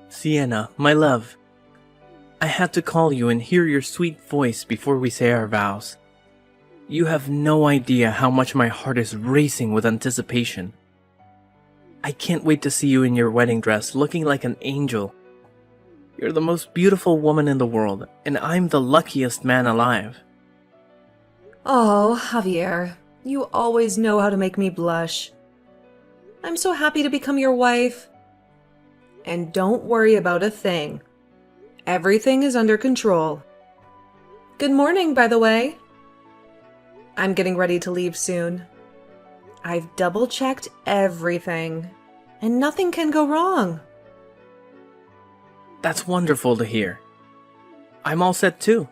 Sienna, my love, I had to call you and hear your sweet voice before we say our vows. You have no idea how much my heart is racing with anticipation. I can't wait to see you in your wedding dress looking like an angel. You're the most beautiful woman in the world, and I'm the luckiest man alive. Oh, Javier, you always know how to make me blush. I'm so happy to become your wife. And don't worry about a thing. Everything is under control. Good morning, by the way. I'm getting ready to leave soon. I've double-checked everything, and nothing can go wrong. That's wonderful to hear. I'm all set too.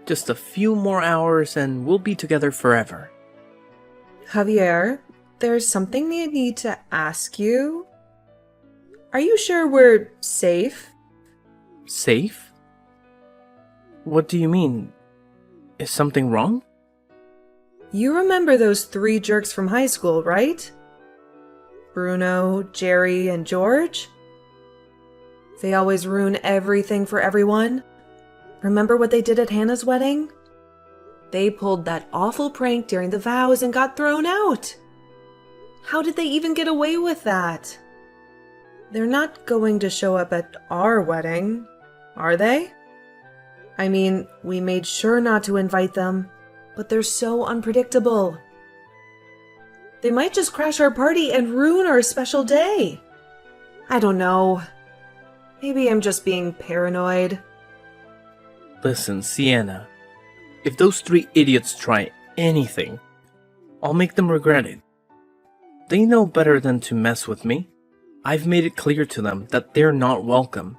Just a few more hours and we'll be together forever. Javier, there's something I need to ask you. Are you sure we're safe? Safe? What do you mean? Is something wrong? You remember those 3 jerks from high school, right? Bruno, Jerry, and George? They always ruin everything for everyone. Remember what they did at Hannah's wedding? They pulled that awful prank during the vows and got thrown out. How did they even get away with that? They're not going to show up at our wedding, are they? I mean, we made sure not to invite them, but they're so unpredictable. They might just crash our party and ruin our special day. I don't know. Maybe I'm just being paranoid. Listen, Sienna, if those 3 idiots try anything, I'll make them regret it. They know better than to mess with me. I've made it clear to them that they're not welcome.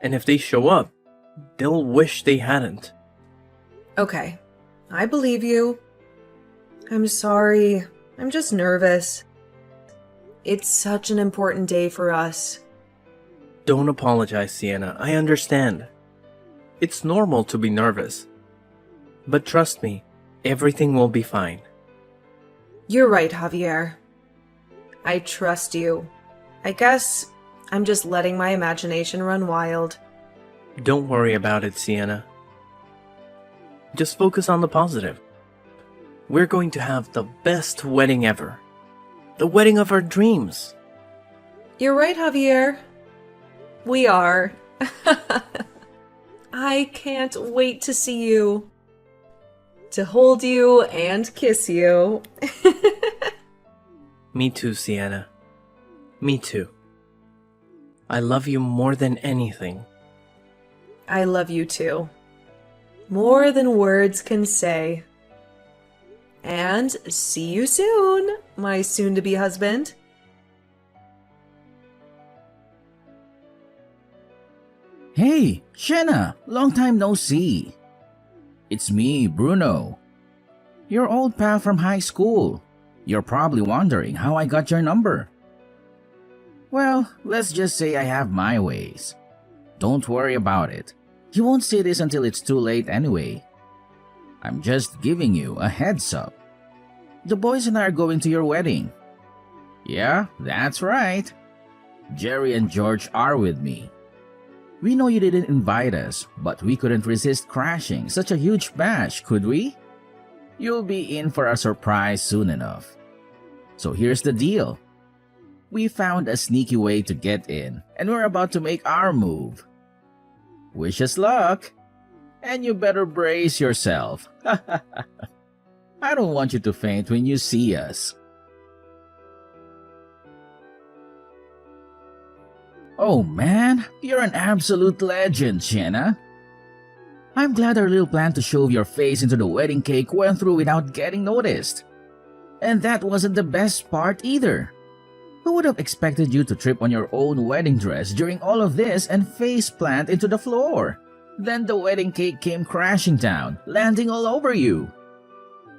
And if they show up, they'll wish they hadn't. Okay, I believe you. I'm sorry. I'm just nervous. It's such an important day for us. Don't apologize, Sienna. I understand. It's normal to be nervous. But trust me, everything will be fine. You're right, Javier. I trust you. I guess I'm just letting my imagination run wild. Don't worry about it, Sienna. Just focus on the positive. We're going to have the best wedding ever. The wedding of our dreams. You're right, Javier. We are. I can't wait to see you. To hold you and kiss you. Me too, Sienna. Me too. I love you more than anything. I love you too. More than words can say. And see you soon, my soon-to-be husband. Hey, Shenna, long time no see. It's me, Bruno. Your old pal from high school. You're probably wondering how I got your number. Well, let's just say I have my ways. Don't worry about it. You won't see this until it's too late anyway. I'm just giving you a heads up. The boys and I are going to your wedding. Yeah, that's right. Jerry and George are with me. We know you didn't invite us, but we couldn't resist crashing such a huge bash, could we? You'll be in for a surprise soon enough. So here's the deal. We found a sneaky way to get in, and we're about to make our move. Wish us luck, and you better brace yourself. I don't want you to faint when you see us. Oh man, you're an absolute legend, Shenna. I'm glad our little plan to shove your face into the wedding cake went through without getting noticed. And that wasn't the best part either. Who would have expected you to trip on your own wedding dress during all of this and face plant into the floor? Then the wedding cake came crashing down, landing all over you.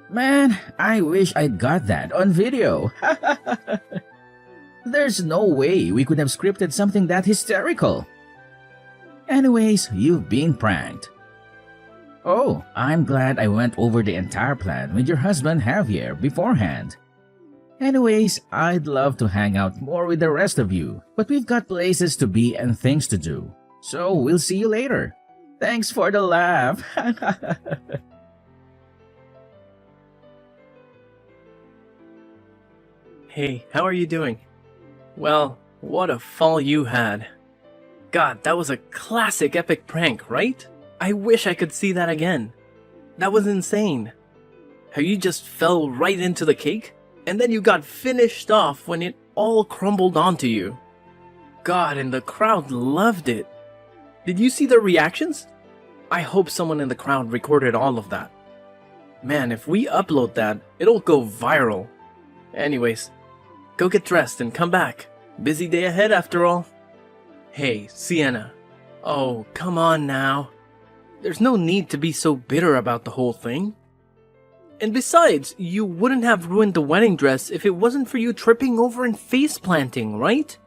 Man, I wish I'd got that on video. There's no way we could have scripted something that hysterical. Anyways, you've been pranked. Oh, I'm glad I went over the entire plan with your husband Javier beforehand. Anyways, I'd love to hang out more with the rest of you, but we've got places to be and things to do. So we'll see you later. Thanks for the laugh. Hey, how are you doing? Well, what a fall you had. God, that was a classic epic prank, right? I wish I could see that again. That was insane. How you just fell right into the cake, and then you got finished off when it all crumbled onto you. God, and the crowd loved it. Did you see the reactions? I hope someone in the crowd recorded all of that. Man, if we upload that, it'll go viral. Anyways, go get dressed and come back. Busy day ahead after all. Hey, Sienna. Oh, come on now. There's no need to be so bitter about the whole thing. And besides, you wouldn't have ruined the wedding dress if it wasn't for you tripping over and face planting, right?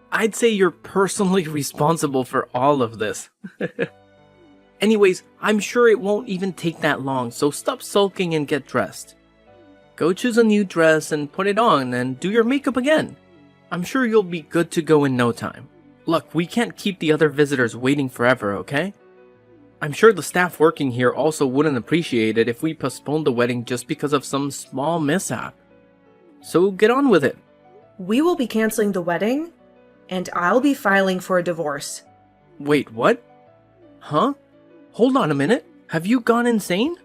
I'd say you're personally responsible for all of this. Anyways, I'm sure it won't even take that long, so stop sulking and get dressed. Go choose a new dress and put it on and do your makeup again. I'm sure you'll be good to go in no time. Look, we can't keep the other visitors waiting forever, okay? I'm sure the staff working here also wouldn't appreciate it if we postponed the wedding just because of some small mishap. So get on with it. We will be canceling the wedding, and I'll be filing for a divorce. Wait, what? Huh? Hold on a minute. Have you gone insane?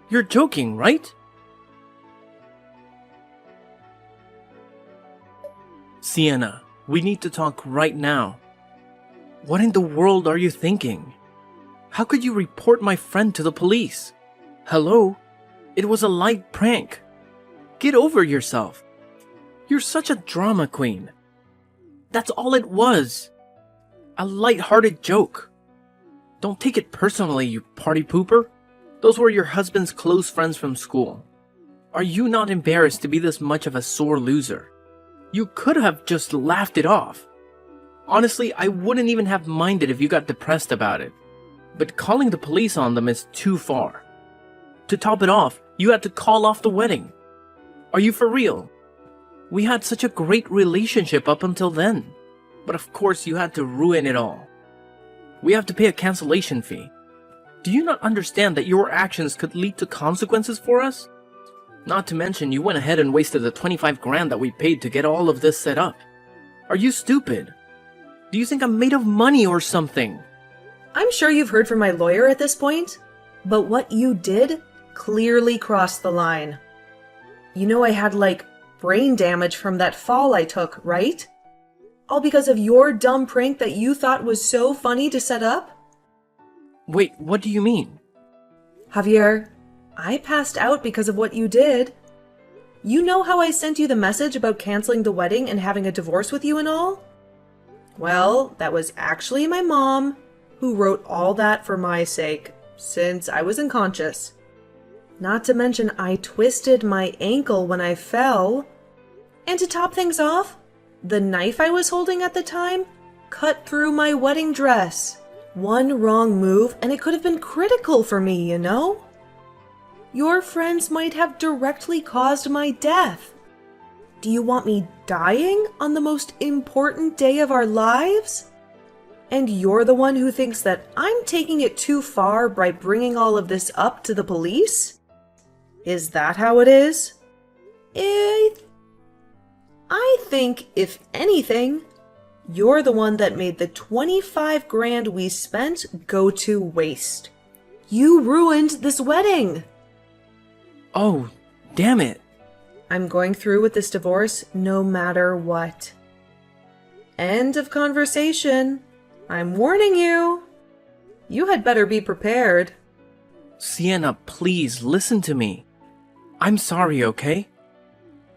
You're joking, right? Sienna, we need to talk right now. What in the world are you thinking? How could you report my friend to the police? Hello? It was a light prank. Get over yourself. You're such a drama queen. That's all it was. A light-hearted joke. Don't take it personally, you party pooper. Those were your husband's close friends from school. Are you not embarrassed to be this much of a sore loser? You could have just laughed it off. Honestly, I wouldn't even have minded if you got depressed about it. But calling the police on them is too far. To top it off, you had to call off the wedding. Are you for real? We had such a great relationship up until then. But of course you had to ruin it all. We have to pay a cancellation fee. Do you not understand that your actions could lead to consequences for us? Not to mention you went ahead and wasted the 25 grand that we paid to get all of this set up. Are you stupid? Do you think I'm made of money or something? I'm sure you've heard from my lawyer at this point, but what you did clearly crossed the line. You know I had, brain damage from that fall I took, right? All because of your dumb prank that you thought was so funny to set up? Wait, what do you mean? Javier, I passed out because of what you did. You know how I sent you the message about canceling the wedding and having a divorce with you and all? Well, that was actually my mom who wrote all that for my sake, since I was unconscious. Not to mention I twisted my ankle when I fell. And to top things off, the knife I was holding at the time cut through my wedding dress. One wrong move and it could have been critical for me, you know? Your friends might have directly caused my death. Do you want me dying on the most important day of our lives? And you're the one who thinks that I'm taking it too far by bringing all of this up to the police? Is that how it is? I think, if anything, you're the one that made the 25 grand we spent go to waste. You ruined this wedding. Oh, damn it. I'm going through with this divorce no matter what. End of conversation. I'm warning you. You had better be prepared. Sienna, please listen to me. I'm sorry, okay?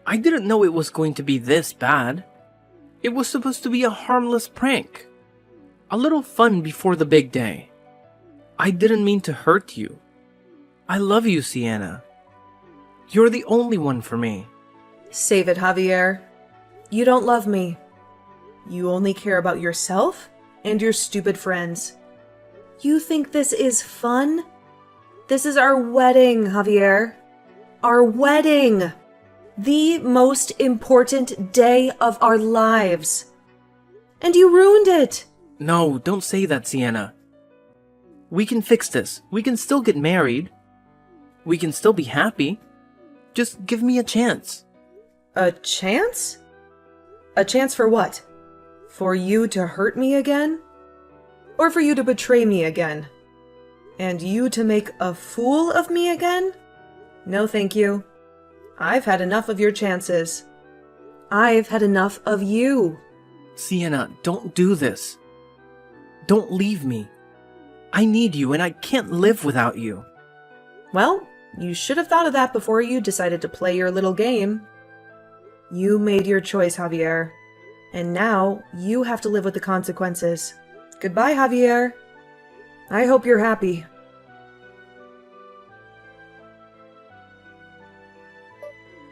I didn't know it was going to be this bad. It was supposed to be a harmless prank. A little fun before the big day. I didn't mean to hurt you. I love you, Sienna. You're the only one for me. Save it, Javier. You don't love me. You only care about yourself and your stupid friends. You think this is fun? This is our wedding, Javier. Our wedding! The most important day of our lives. And you ruined it. No, don't say that, Sienna. We can fix this. We can still get married. We can still be happy. Just give me a chance. A chance? A chance for what? For you to hurt me again? Or for you to betray me again? And you to make a fool of me again? No, thank you. I've had enough of your chances. I've had enough of you. Sienna, don't do this. Don't leave me. I need you and I can't live without you. Well, you should have thought of that before you decided to play your little game. You made your choice, Javier. And now you have to live with the consequences. Goodbye, Javier. I hope you're happy.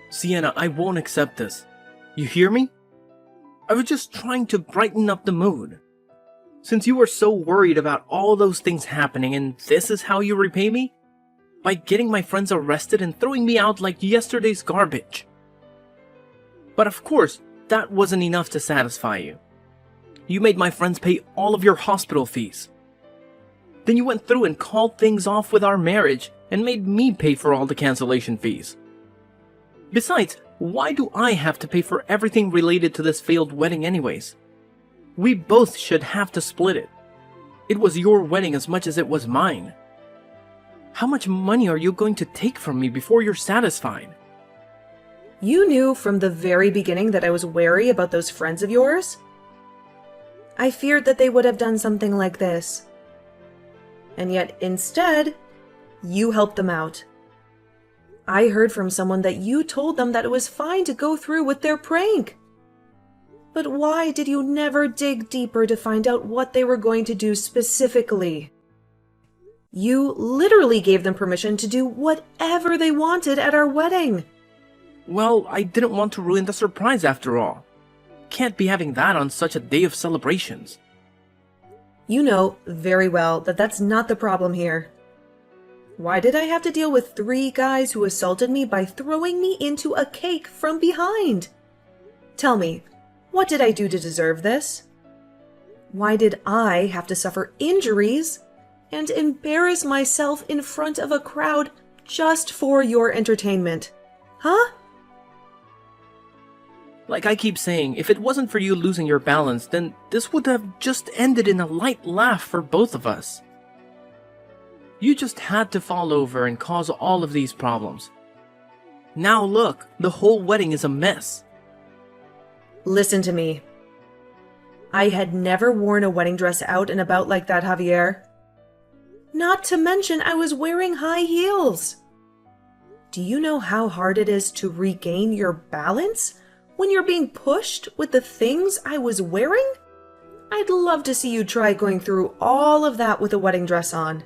Sienna, I won't accept this. You hear me? I was just trying to brighten up the mood. Since you were so worried about all those things happening and this is how you repay me? By getting my friends arrested and throwing me out like yesterday's garbage. But of course, that wasn't enough to satisfy you. You made my friends pay all of your hospital fees. Then you went through and called things off with our marriage and made me pay for all the cancellation fees. Besides, why do I have to pay for everything related to this failed wedding anyways? We both should have to split it. It was your wedding as much as it was mine. How much money are you going to take from me before you're satisfied? You knew from the very beginning that I was wary about those friends of yours. I feared that they would have done something like this. And yet, instead, you helped them out. I heard from someone that you told them that it was fine to go through with their prank. But why did you never dig deeper to find out what they were going to do specifically? You literally gave them permission to do whatever they wanted at our wedding. Well, I didn't want to ruin the surprise after all. Can't be having that on such a day of celebrations. You know very well that that's not the problem here. Why did I have to deal with 3 guys who assaulted me by throwing me into a cake from behind? Tell me, what did I do to deserve this? Why did I have to suffer injuries and embarrass myself in front of a crowd just for your entertainment? Huh? Like I keep saying, if it wasn't for you losing your balance, then this would have just ended in a light laugh for both of us. You just had to fall over and cause all of these problems. Now look, the whole wedding is a mess. Listen to me. I had never worn a wedding dress out and about like that, Javier. Not to mention I was wearing high heels. Do you know how hard it is to regain your balance when you're being pushed with the things I was wearing? I'd love to see you try going through all of that with a wedding dress on.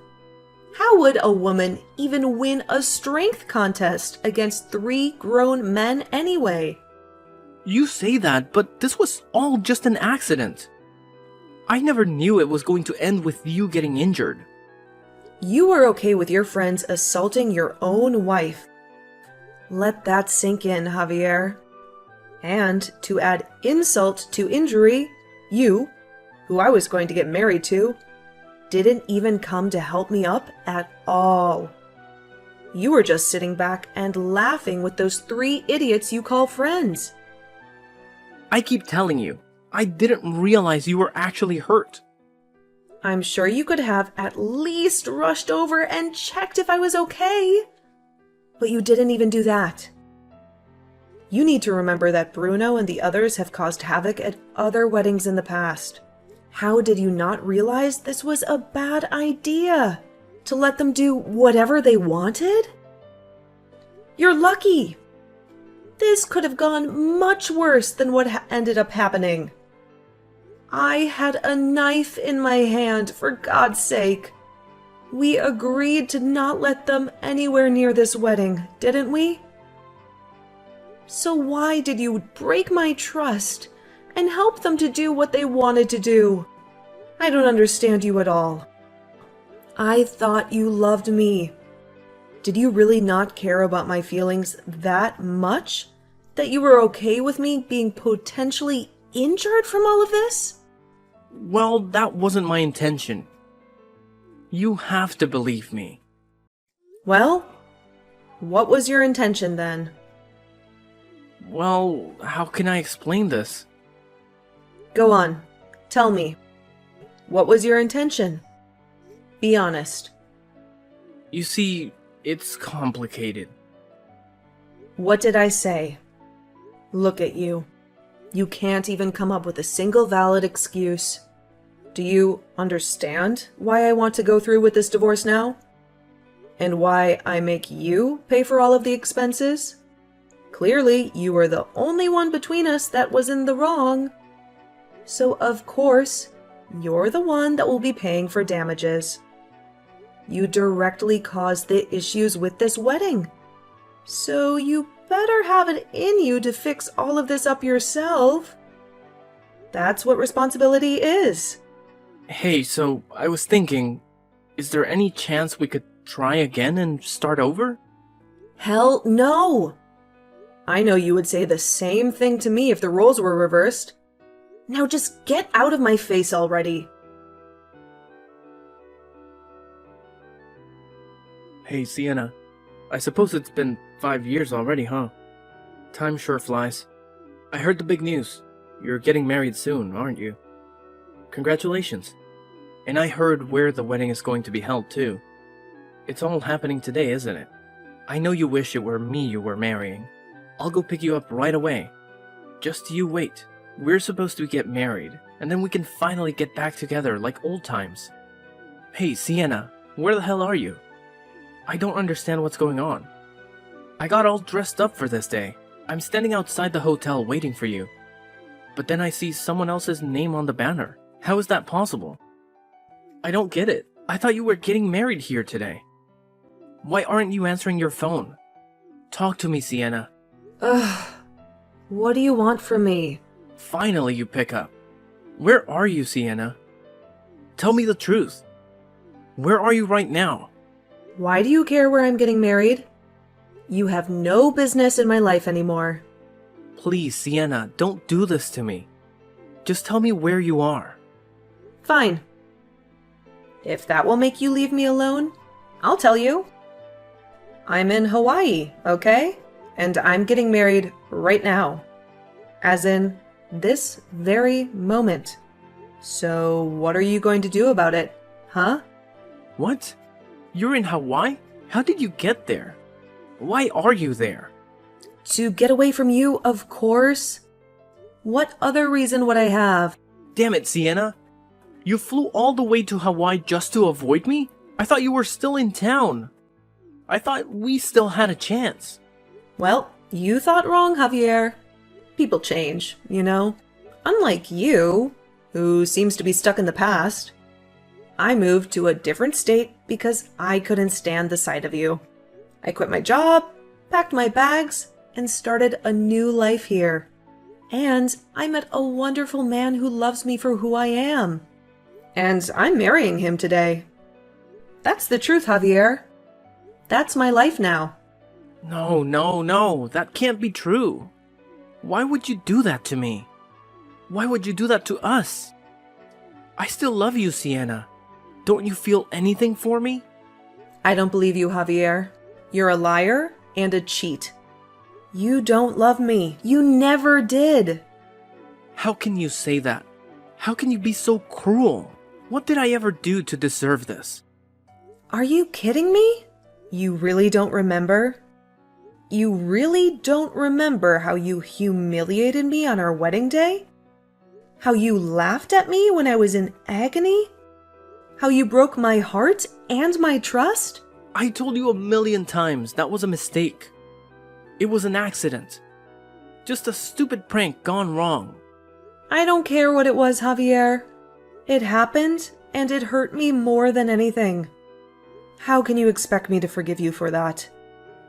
How would a woman even win a strength contest against 3 grown men anyway? You say that, but this was all just an accident. I never knew it was going to end with you getting injured. You were okay with your friends assaulting your own wife. Let that sink in, Javier. And to add insult to injury, you, who I was going to get married to, didn't even come to help me up at all. You were just sitting back and laughing with those 3 idiots you call friends. I keep telling you, I didn't realize you were actually hurt. I'm sure you could have at least rushed over and checked if I was okay. But you didn't even do that. You need to remember that Bruno and the others have caused havoc at other weddings in the past. How did you not realize this was a bad idea? To let them do whatever they wanted? You're lucky. This could have gone much worse than what ended up happening. I had a knife in my hand, for God's sake. We agreed to not let them anywhere near this wedding, didn't we? So why did you break my trust and help them to do what they wanted to do? I don't understand you at all. I thought you loved me. Did you really not care about my feelings that much That you were okay with me being potentially injured from all of this? Well, that wasn't my intention. You have to believe me. Well, what was your intention then? Well, how can I explain this? Go on. Tell me. What was your intention? Be honest. You see, it's complicated. What did I say? Look at you. You can't even come up with a single valid excuse. Do you understand why I want to go through with this divorce now? And why I make you pay for all of the expenses? Clearly, you were the only one between us that was in the wrong. So, of course, you're the one that will be paying for damages. You directly caused the issues with this wedding. So you better have it in you to fix all of this up yourself. That's what responsibility is. Hey, so I was thinking, is there any chance we could try again and start over? Hell no! I know you would say the same thing to me if the roles were reversed. Now just get out of my face already. Hey, Sienna. I suppose it's been 5 years already, huh? Time sure flies. I heard the big news. You're getting married soon, aren't you? Congratulations. And I heard where the wedding is going to be held, too. It's all happening today, isn't it? I know you wish it were me you were marrying. I'll go pick you up right away. Just you wait. We're supposed to get married, and then we can finally get back together like old times. Hey, Sienna, where the hell are you? I don't understand what's going on. I got all dressed up for this day. I'm standing outside the hotel waiting for you. But then I see someone else's name on the banner. How is that possible? I don't get it. I thought you were getting married here today. Why aren't you answering your phone? Talk to me, Sienna. Ugh. What do you want from me? Finally you pick up. Where are you, Sienna? Tell me the truth. Where are you right now? Why do you care where I'm getting married? You have no business in my life anymore. Please, Sienna, don't do this to me. Just tell me where you are. Fine. If that will make you leave me alone, I'll tell you. I'm in Hawaii, okay? And I'm getting married right now. As in, this very moment. So, what are you going to do about it, huh? What? You're in Hawaii? How did you get there? Why are you there? To get away from you, of course. What other reason would I have? Damn it, Sienna. You flew all the way to Hawaii just to avoid me? I thought you were still in town. I thought we still had a chance. Well, you thought wrong, Javier. People change, you know. Unlike you, who seems to be stuck in the past. I moved to a different state because I couldn't stand the sight of you. I quit my job, packed my bags, and started a new life here. And I met a wonderful man who loves me for who I am. And I'm marrying him today. That's the truth, Javier. That's my life now. No, that can't be true. Why would you do that to me? Why would you do that to us? I still love you, Sienna. Don't you feel anything for me? I don't believe you, Javier. You're a liar and a cheat. You don't love me. You never did. How can you say that? How can you be so cruel? What did I ever do to deserve this? Are you kidding me? You really don't remember? You really don't remember how you humiliated me on our wedding day? How you laughed at me when I was in agony? How you broke my heart and my trust? I told you 1,000,000 times that was a mistake. It was an accident. Just a stupid prank gone wrong. I don't care what it was, Javier. It happened, and it hurt me more than anything. How can you expect me to forgive you for that?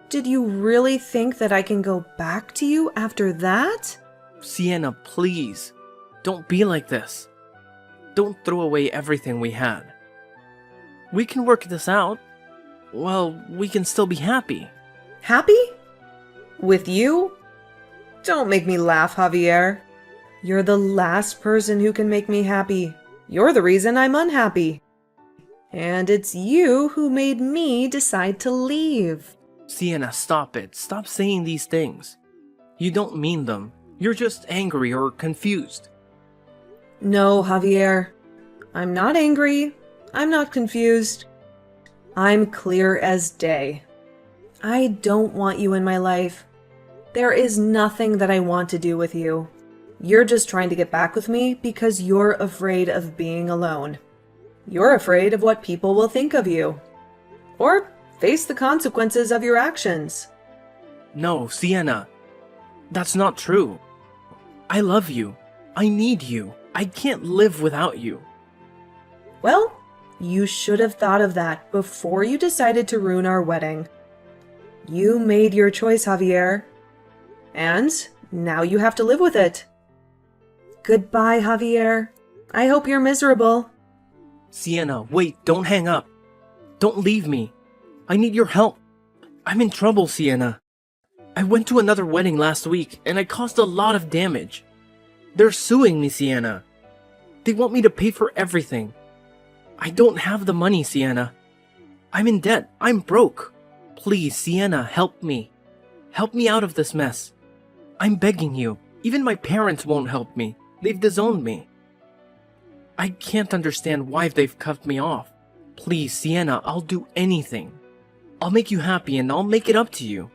Did you really think that I can go back to you after that? Sienna, please. Don't be like this. Don't throw away everything we had. We can work this out. Well, we can still be happy. Happy? With you? Don't make me laugh, Javier. You're the last person who can make me happy. You're the reason I'm unhappy. And it's you who made me decide to leave. Sienna, stop it. Stop saying these things. You don't mean them. You're just angry or confused. No, Javier. I'm not angry. I'm not confused. I'm clear as day. I don't want you in my life. There is nothing that I want to do with you. You're just trying to get back with me because you're afraid of being alone. You're afraid of what people will think of you. Or face the consequences of your actions. No, Sienna. That's not true. I love you. I need you. I can't live without you. Well, you should have thought of that before you decided to ruin our wedding. You made your choice, Javier. And now you have to live with it. Goodbye, Javier. I hope you're miserable. Sienna, wait, don't hang up. Don't leave me. I need your help. I'm in trouble, Sienna. I went to another wedding last week, and I caused a lot of damage. They're suing me, Sienna. They want me to pay for everything. I don't have the money, Sienna. I'm in debt. I'm broke. Please, Sienna, help me. Help me out of this mess. I'm begging you. Even my parents won't help me. They've disowned me. I can't understand why they've cut me off. Please, Sienna, I'll do anything. I'll make you happy and I'll make it up to you.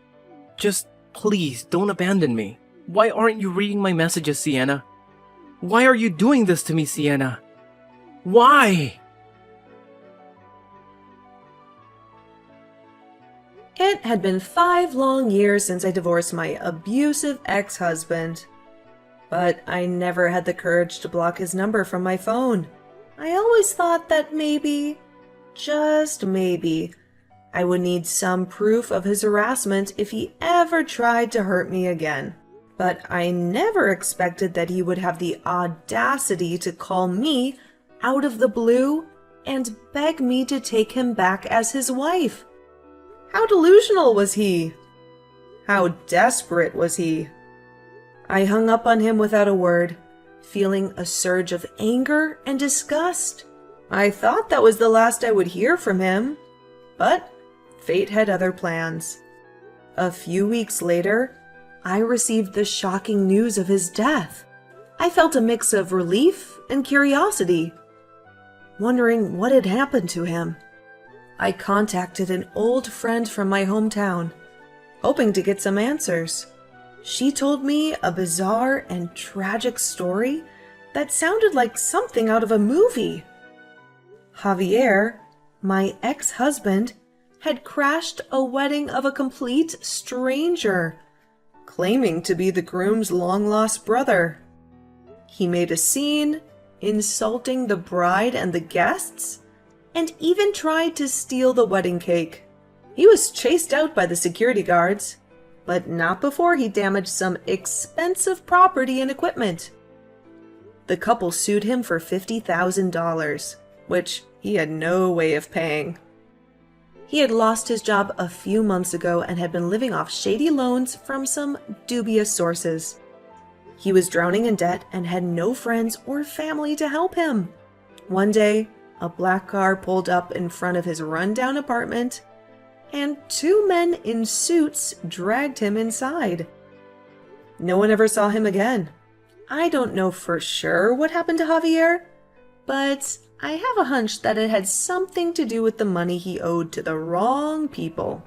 Just, please, don't abandon me. Why aren't you reading my messages, Sienna? Why are you doing this to me, Sienna? Why? It had been 5 long years since I divorced my abusive ex-husband. But I never had the courage to block his number from my phone. I always thought that maybe, just maybe, I would need some proof of his harassment if he ever tried to hurt me again. But I never expected that he would have the audacity to call me out of the blue and beg me to take him back as his wife. How delusional was he? How desperate was he? I hung up on him without a word, feeling a surge of anger and disgust. I thought that was the last I would hear from him, but fate had other plans. A few weeks later, I received the shocking news of his death. I felt a mix of relief and curiosity, wondering what had happened to him. I contacted an old friend from my hometown, hoping to get some answers. She told me a bizarre and tragic story that sounded like something out of a movie. Javier, my ex-husband, had crashed a wedding of a complete stranger, claiming to be the groom's long-lost brother. He made a scene, insulting the bride and the guests, and even tried to steal the wedding cake. He was chased out by the security guards, but not before he damaged some expensive property and equipment. The couple sued him for $50,000, which he had no way of paying. He had lost his job a few months ago and had been living off shady loans from some dubious sources. He was drowning in debt and had no friends or family to help him. One day, a black car pulled up in front of his rundown apartment, and 2 men in suits dragged him inside. No one ever saw him again. I don't know for sure what happened to Javier, but I have a hunch that it had something to do with the money he owed to the wrong people.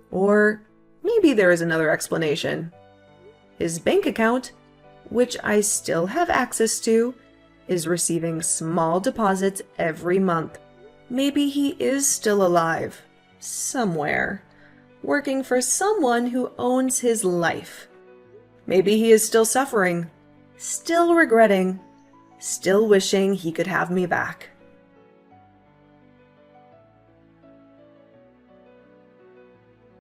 Or maybe there is another explanation. His bank account, which I still have access to, is receiving small deposits every month. Maybe he is still alive, somewhere, working for someone who owns his life. Maybe he is still suffering, still regretting, still wishing he could have me back.